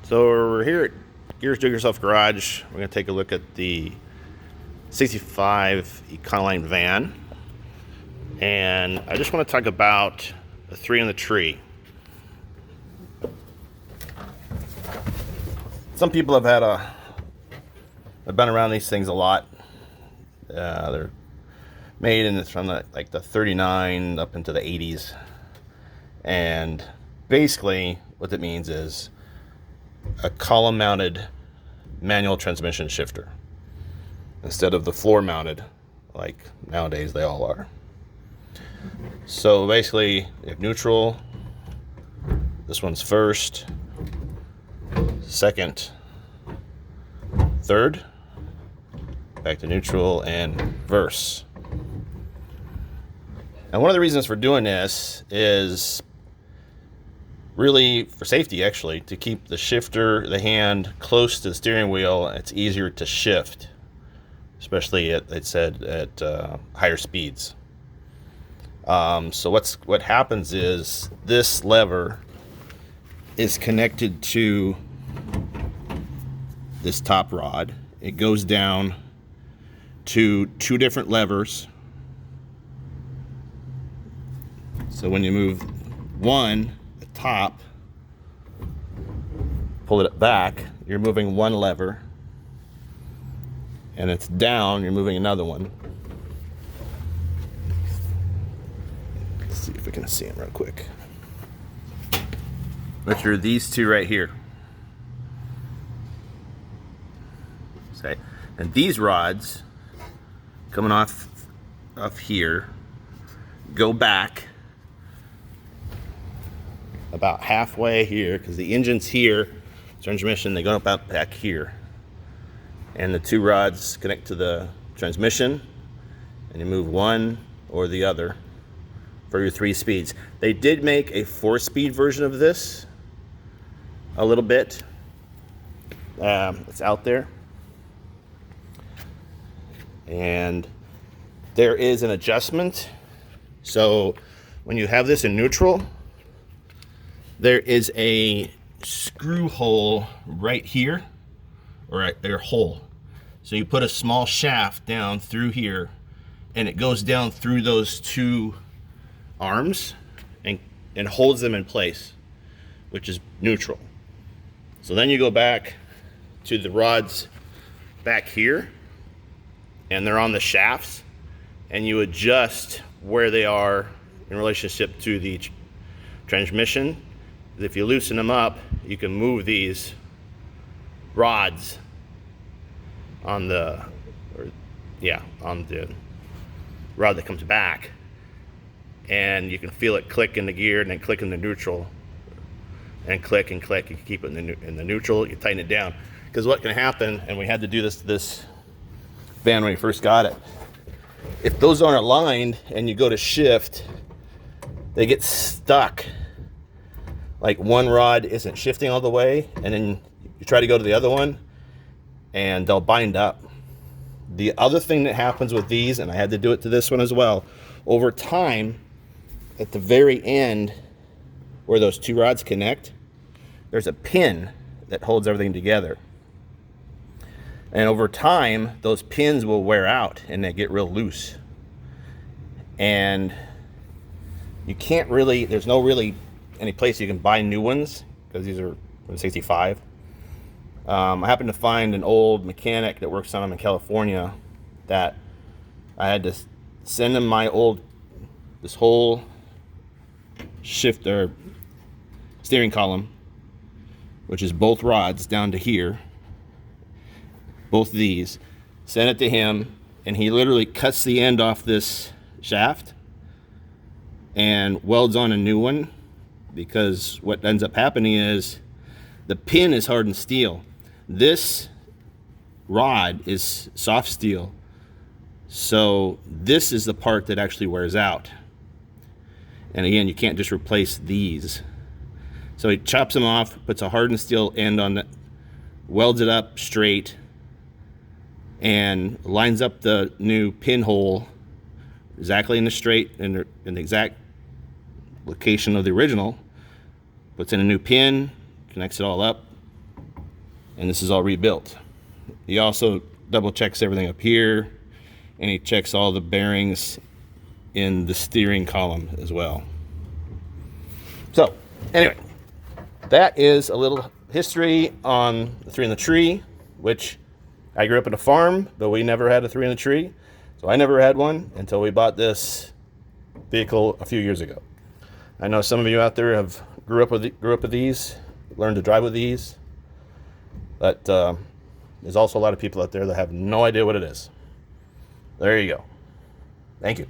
So we're here at Gearsdiygarage. We're going to take a look at the 65 Econoline van. And I just want to talk about the 3 in the tree. Some people have been around these things a lot. They're made from the 39 up into the 80s. And basically what that means is a column mounted manual transmission shifter instead of the floor mounted like nowadays they all are. So basically you have neutral, this one's first, second, third, back to neutral, and reverse. And one of the reasons for doing this is really for safety, actually, to keep the hand close to the steering wheel. It's easier to shift, especially at higher speeds. So what happens is this lever is connected to this top rod. It goes down to 2 different levers. So when you move one, top, pull it back, you're moving one lever, and it's down, you're moving another one. Let's see if we can see them real quick. Which are these 2 right here. Okay, and these rods coming off here go back about halfway here, because the engine's here, transmission, they go about back here, and the 2 rods connect to the transmission, and you move one or the other for your 3 speeds. They did make a 4-speed version of this a little bit. It's out there, and there is an adjustment. So when you have this in neutral, there is a screw hole right here, or a hole. So you put a small shaft down through here, and it goes down through those 2 arms and holds them in place, which is neutral. So then you go back to the rods back here, and they're on the shafts, and you adjust where they are in relationship to the transmission. If you loosen them up, you can move these rods on the rod that comes back, and you can feel it click in the gear and then click in the neutral, and click and click. You can keep it in the neutral. You tighten it down, because what can happen, and we had to do this van when we first got it, if those aren't aligned and you go to shift, they get stuck. Like one rod isn't shifting all the way, and then you try to go to the other one and they'll bind up. The other thing that happens with these, and I had to do it to this one as well, over time, at the very end where those 2 rods connect, there's a pin that holds everything together. And over time, those pins will wear out and they get real loose. And you can't really, there's no really any place you can buy new ones, because these are from 65. I happened to find an old mechanic that works on them in California that I had to send him this whole shifter steering column, which is both rods down to here, both these, send it to him, and he literally cuts the end off this shaft and welds on a new one. Because what ends up happening is the pin is hardened steel. This rod is soft steel. So this is the part that actually wears out. And again, you can't just replace these. So he chops them off, puts a hardened steel end on it, welds it up straight, and lines up the new pinhole exactly in the exact location of the original, puts in a new pin, connects it all up, and this is all rebuilt. He also double checks everything up here, and he checks all the bearings in the steering column as well. So anyway, that is a little history on the 3 in the tree, which I grew up in a farm, but we never had a 3 in the tree. So I never had one until we bought this vehicle a few years ago. I know some of you out there have grew up with these, learned to drive with these, but there's also a lot of people out there that have no idea what it is. There you go. Thank you.